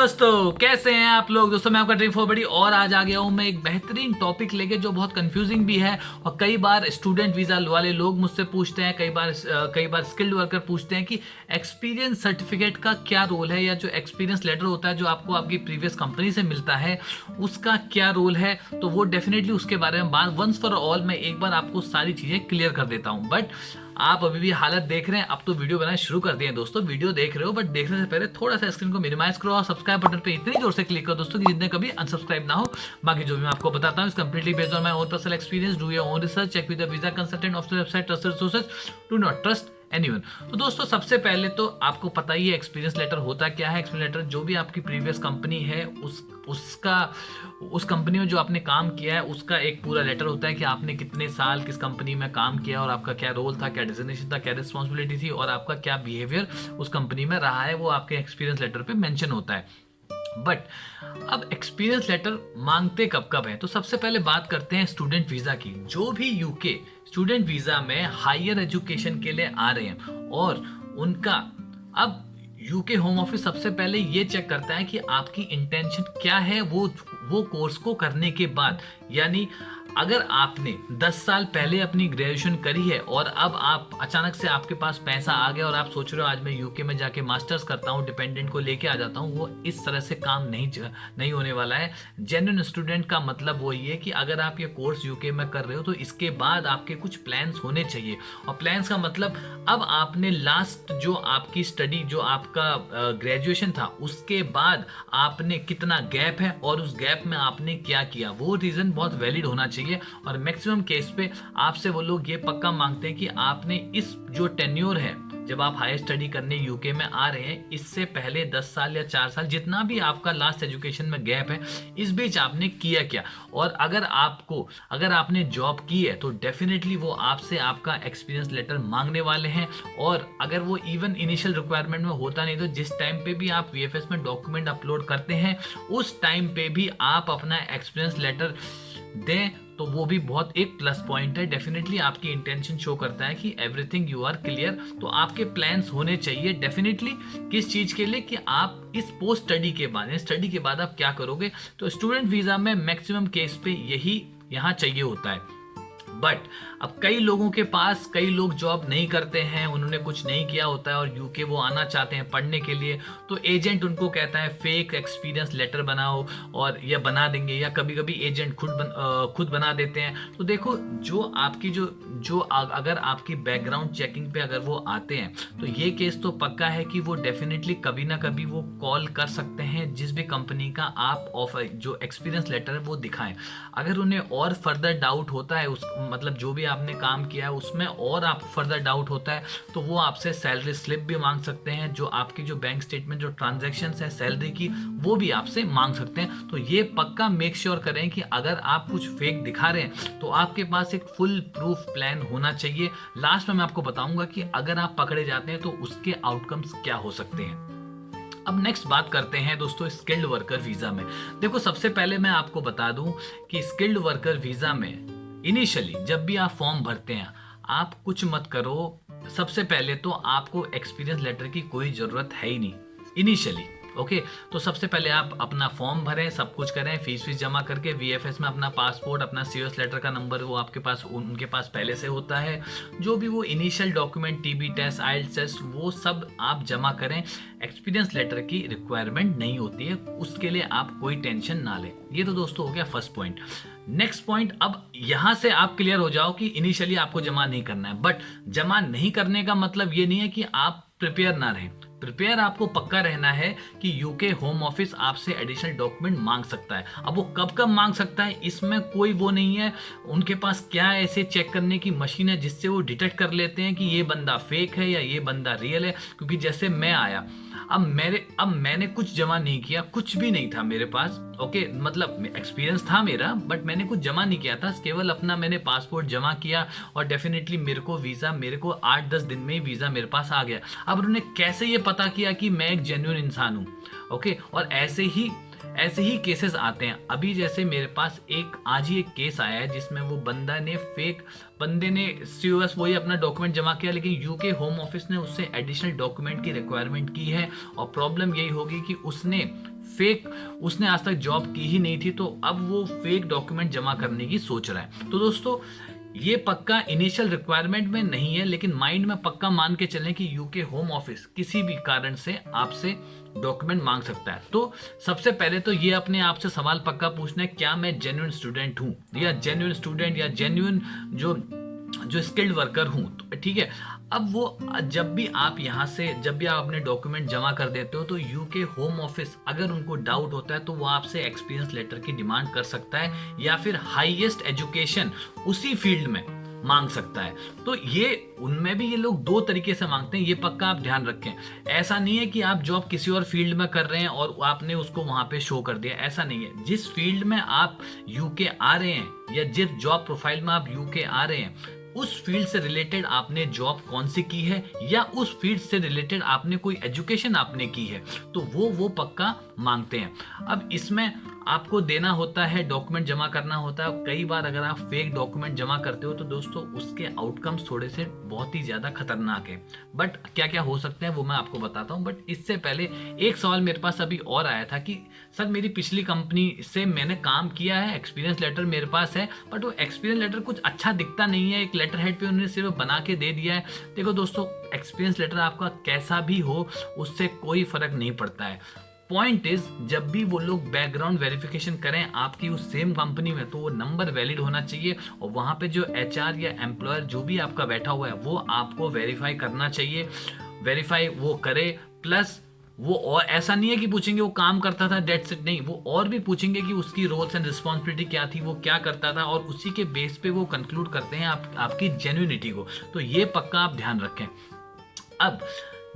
दोस्तों, कैसे हैं आप लोग। दोस्तों मैं आपका ड्रीम फॉर बड़ी और आज आ गया हूं मैं एक बेहतरीन टॉपिक लेके जो बहुत कंफ्यूजिंग भी है। और कई बार स्टूडेंट वीजा वाले लोग मुझसे पूछते हैं, कई बार स्किल्ड वर्कर पूछते हैं कि एक्सपीरियंस सर्टिफिकेट का क्या रोल है, या जो एक्सपीरियंस लेटर होता है जो आपको आपकी प्रीवियस कंपनी से मिलता है उसका क्या रोल है। तो वो डेफिनेटली उसके बारे में बात वंस फॉर ऑल मैं एक बार आपको सारी चीजें क्लियर कर देता हूं। बट आप अभी भी हालत देख रहे हैं, अब तो वीडियो बनाना शुरू कर दिए हैं दोस्तों। वीडियो देख रहे हो बट देखने से पहले थोड़ा सा स्क्रीन को मिनिमाइज करो और सब्सक्राइब बटन पे इतनी जोर से क्लिक करो दोस्तों कि जितने कभी अनसब्सक्राइब ना हो। बाकी जो भी मैं आपको बताता हूँ इस completely based on my own personal experience. Do your own research, check with the visa consultant of the website trusted sources, do not trust anyone. तो दोस्तों सबसे पहले तो आपको पता ही है एक्सपीरियंस लेटर होता क्या है। एक्सपीरियंस लेटर जो भी आपकी प्रीवियस कंपनी है उस कंपनी में जो आपने काम किया है उसका एक पूरा लेटर होता है कि आपने कितने साल किस कंपनी में काम किया और आपका क्या रोल था, क्या डिजिग्नेशन था, क्या रिस्पॉन्सिबिलिटी थी और आपका क्या बिहेवियर उस कंपनी में रहा है, वो आपके एक्सपीरियंस लेटर पे मेंशन होता है। बट अब एक्सपीरियंस लेटर मांगते कब कब है, तो सबसे पहले बात करते हैं स्टूडेंट वीजा की। जो भी यूके स्टूडेंट वीजा में हायर एजुकेशन के लिए आ रहे हैं और उनका अब यूके होम ऑफिस सबसे पहले ये चेक करता है कि आपकी इंटेंशन क्या है वो कोर्स को करने के बाद। यानी अगर आपने 10 साल पहले अपनी ग्रेजुएशन करी है और अब आप अचानक से आपके पास पैसा आ गया और आप सोच रहे हो आज मैं यूके में जाके मास्टर्स करता हूँ, डिपेंडेंट को लेके आ जाता हूँ, वो इस तरह से काम नहीं होने वाला है। जेन्युइन स्टूडेंट का मतलब वही है कि अगर आप ये कोर्स यूके में कर रहे हो तो इसके बाद आपके कुछ प्लान्स होने चाहिए। और प्लान्स का मतलब अब आपने लास्ट जो आपकी स्टडी जो आपका ग्रेजुएशन था उसके बाद आपने कितना गैप है और उस गैप में आपने क्या किया, वो रीजन बहुत वैलिड होना चाहिए। और मैक्सिमम केस पे आपसे वो लोग ये पक्का मांगते हैं कि आपने इस जो टेन्योर है जब आप हायर स्टडी करने यूके में आ रहे हैं इससे पहले 10 साल या 4 साल जितना भी आपका लास्ट एजुकेशन में गैप है इस बीच आपने किया क्या। और अगर आपने जॉब की है तो डेफिनेटली वो आपसे आपका एक्सपीरियंस लेटर मांगने वाले हैं। और अगर वो इवन इनिशियल रिक्वायरमेंट में होता नहीं तो जिस टाइम पे भी आप वीएफएस में डॉक्यूमेंट अपलोड करते हैं उस टाइम पे भी आप अपना एक्सपीरियंस लेटर दें तो वो भी बहुत एक प्लस पॉइंट है। डेफिनेटली आपकी इंटेंशन शो करता है कि एवरीथिंग यू आर क्लियर। तो आपके प्लान्स होने चाहिए डेफिनेटली किस चीज के लिए कि आप इस पोस्ट स्टडी के बाद आप क्या करोगे। तो स्टूडेंट वीजा में मैक्सिमम केस पे यही यहाँ चाहिए होता है। बट अब कई लोग जॉब नहीं करते हैं, उन्होंने कुछ नहीं किया होता है और यूके वो आना चाहते हैं पढ़ने के लिए, तो एजेंट उनको कहता है फेक एक्सपीरियंस लेटर बनाओ और या बना देंगे, या कभी कभी एजेंट खुद बना देते हैं। तो देखो अगर आपकी बैकग्राउंड चेकिंग पे अगर वो आते हैं तो ये केस तो पक्का है कि वो डेफिनेटली कभी ना कभी वो कॉल कर सकते हैं जिस भी कंपनी का आप ऑफर जो एक्सपीरियंस लेटर है वो दिखाएं। अगर उन्हें और फर्दर डाउट होता है उस मतलब जो भी आपने काम किया है उसमें और आप फर्दर डाउट होता है तो वो आपसे सैलरी स्लिप भी मांग सकते हैं, जो आपकी जो बैंक स्टेटमेंट जो ट्रांजैक्शंस है सैलरी की वो भी आपसे मांग सकते हैं। तो ये पक्का मेक श्योर करें कि अगर आप कुछ फेक दिखा रहे हैं तो आपके पास एक फुल प्रूफ प्लान होना चाहिए। लास्ट में मैं आपको बताऊंगा कि अगर आप पकड़े जाते हैं तो उसके आउटकम्स क्या हो सकते हैं। अब नेक्स्ट बात करते हैं दोस्तों स्किल्ड वर्कर वीजा में। देखो सबसे पहले मैं आपको बता दूं कि स्किल्ड वर्कर वीजा में इनिशियली जब भी आप फॉर्म भरते हैं आप कुछ मत करो। सबसे पहले तो आपको एक्सपीरियंस लेटर की कोई जरूरत है ही नहीं इनिशियली। ओके तो सबसे पहले आप अपना फॉर्म भरें, सब कुछ करें, फीस जमा करके वीएफएस में अपना पासपोर्ट, अपना सीओएस लेटर का नंबर वो आपके पास उनके पास पहले से होता है। जो भी वो इनिशियल डॉक्यूमेंट टीबी टेस्ट, आइल्स टेस्ट वो सब आप जमा करें। एक्सपीरियंस लेटर की रिक्वायरमेंट नहीं होती है, उसके लिए आप कोई टेंशन ना लें। ये तो दोस्तों हो गया फर्स्ट पॉइंट। नेक्स्ट पॉइंट, अब यहां से आप क्लियर हो जाओ कि इनिशियली आपको जमा नहीं करना है। बट जमा नहीं करने का मतलब ये नहीं है कि आप प्रिपेयर ना रहें। प्रिपेयर आपको पक्का रहना है कि यूके होम ऑफिस आपसे एडिशनल डॉक्यूमेंट मांग सकता है। अब वो कब कब मांग सकता है इसमें कोई वो नहीं है। उनके पास क्या ऐसे चेक करने की मशीन है जिससे वो डिटेक्ट कर लेते हैं कि ये बंदा फेक है या ये बंदा रियल है। क्योंकि जैसे मैं आया अब मैंने कुछ जमा नहीं किया, कुछ भी नहीं था मेरे पास। ओके मतलब एक्सपीरियंस था मेरा बट मैंने कुछ जमा नहीं किया था, केवल अपना मैंने पासपोर्ट जमा किया और डेफिनेटली मेरे को 8-10 दिन में ही वीजा मेरे पास आ गया। अब उन्होंने कैसे ये पता किया कि मैं एक जेन्युइन इंसान हूँ। ओके और ऐसे ही केसेस आते हैं। अभी जैसे मेरे पास आज ही एक केस आया है जिसमें वो बंदे ने सीओएस वही अपना डॉक्यूमेंट जमा किया लेकिन यूके होम ऑफिस ने उससे एडिशनल डॉक्यूमेंट की रिक्वायरमेंट की है। और प्रॉब्लम यही होगी कि उसने फेक, उसने आज तक जॉब की ही नहीं थी, तो अब वो फेक डॉक्यूमेंट जमा करने की सोच रहा है। तो दोस्तों ये पक्का इनिशियल रिक्वायरमेंट में नहीं है, लेकिन माइंड में पक्का मान के चलें कि यूके होम ऑफिस किसी भी कारण से आपसे डॉक्यूमेंट मांग सकता है। तो सबसे पहले तो ये अपने आप से सवाल पक्का पूछना है, क्या मैं जेन्युइन स्टूडेंट हूँ, या जेन्युइन स्टूडेंट या जेन्युइन जो जो स्किल्ड वर्कर हूँ, तो ठीक है। अब वो जब भी आप यहाँ से जब भी आप अपने डॉक्यूमेंट जमा कर देते हो, तो यूके होम ऑफिस अगर उनको डाउट होता है तो वो आपसे एक्सपीरियंस लेटर की डिमांड कर सकता है, या फिर हाईएस्ट एजुकेशन उसी फील्ड में मांग सकता है। तो ये उनमें भी ये लोग दो तरीके से मांगते हैं, ये पक्का आप ध्यान रखें। ऐसा नहीं है कि आप जॉब किसी और फील्ड में कर रहे हैं और आपने उसको वहां पे शो कर दिया, ऐसा नहीं है। जिस फील्ड में आप यूके आ रहे हैं या जिस जॉब प्रोफाइल में आप यूके आ रहे हैं, उस फील्ड से रिलेटेड आपने जॉब कौन सी की है, या उस फील्ड से रिलेटेड आपने कोई एजुकेशन आपने की है, तो वो पक्का मांगते हैं। अब इसमें आपको देना होता है, डॉक्यूमेंट जमा करना होता है। कई बार अगर आप फेक डॉक्यूमेंट जमा करते हो तो दोस्तों उसके आउटकम्स थोड़े से बहुत ही ज्यादा खतरनाक है। बट क्या क्या हो सकते हैं वो मैं आपको बताता हूँ। बट इससे पहले एक सवाल मेरे पास अभी और आया था कि सर मेरी पिछली कंपनी से मैंने काम किया है, एक्सपीरियंस लेटर मेरे पास है, बट वो एक्सपीरियंस लेटर कुछ अच्छा दिखता नहीं है, एक लेटर हेड पे उन्होंने सिर्फ बना के दे दिया है। देखो दोस्तों, एक्सपीरियंस लेटर आपका कैसा भी हो उससे कोई फर्क नहीं पड़ता है। पॉइंट इज, जब भी वो लोग बैकग्राउंड वेरिफिकेशन करें आपकी उस सेम कंपनी में, तो वो नंबर वैलिड होना चाहिए, और वहां पे जो एचआर या एम्प्लॉयर जो भी आपका बैठा हुआ है वो आपको वेरीफाई करना चाहिए। वेरीफाई वो करे, प्लस वो और ऐसा नहीं है कि पूछेंगे वो काम करता था डेट्स इट, नहीं, वो और भी पूछेंगे कि उसकी रोल्स एंड रिस्पॉन्सिबिलिटी क्या थी, वो क्या करता था, और उसी के बेस पे वो कंक्लूड करते हैं आपकी जेन्युइनिटी को। तो ये पक्का आप ध्यान रखें। अब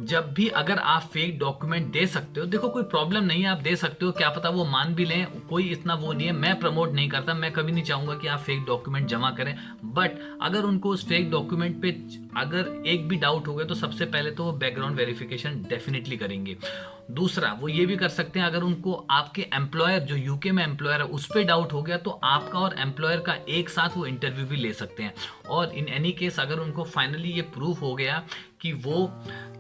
जब भी अगर आप फेक डॉक्यूमेंट दे सकते हो, देखो कोई प्रॉब्लम नहीं है, आप दे सकते हो, क्या पता वो मान भी लें, कोई इतना वो नहीं है। मैं प्रमोट नहीं करता, मैं कभी नहीं चाहूंगा कि आप फेक डॉक्यूमेंट जमा करें, बट अगर उनको उस फेक डॉक्यूमेंट पे अगर एक भी डाउट हो गया तो सबसे पहले तो वो बैकग्राउंड वेरिफिकेशन डेफिनेटली करेंगे। दूसरा वो ये भी कर सकते हैं, अगर उनको आपके एम्प्लॉयर जो यूके में एम्प्लॉयर है उस पर डाउट हो गया तो आपका और एम्प्लॉयर का एक साथ वो इंटरव्यू भी ले सकते हैं। और इन एनी केस अगर उनको फाइनली ये प्रूफ हो गया कि वो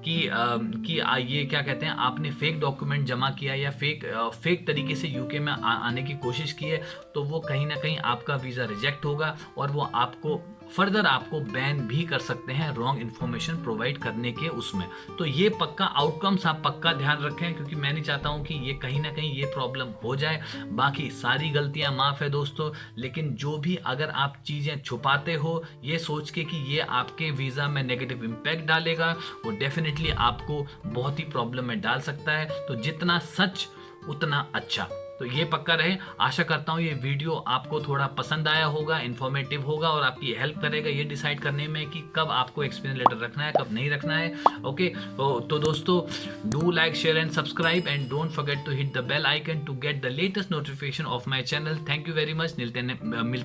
ये क्या कहते हैं, आपने फेक डॉक्यूमेंट जमा किया या फेक तरीके से यूके में आने की कोशिश की है, तो वो कहीं ना कहीं आपका वीज़ा रिजेक्ट होगा, और वो आपको फर्दर आपको बैन भी कर सकते हैं रॉन्ग इन्फॉर्मेशन प्रोवाइड करने के उसमें। तो ये पक्का आउटकम्स आप पक्का ध्यान रखें, क्योंकि मैं नहीं चाहता हूं कि ये कहीं ना कहीं ये प्रॉब्लम हो जाए। बाकी सारी गलतियां माफ है दोस्तों, लेकिन जो भी अगर आप चीज़ें छुपाते हो ये सोच के कि ये आपके वीज़ा में नेगेटिव इम्पैक्ट डालेगा, वो डेफिनेटली आपको बहुत ही प्रॉब्लम में डाल सकता है। तो जितना सच उतना अच्छा, तो ये पक्का रहे। आशा करता हूँ ये वीडियो आपको थोड़ा पसंद आया होगा, इन्फॉर्मेटिव होगा, और आपकी हेल्प करेगा ये डिसाइड करने में कि कब आपको एक्सपीरियंस लेटर रखना है, कब नहीं रखना है। ओके, तो दोस्तों, do like, share and subscribe, and don't forget to hit the bell icon to get the latest notification of my channel. Thank you very much. मिलते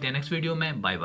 हैं नेक्स्ट वीडियो में। Bye bye.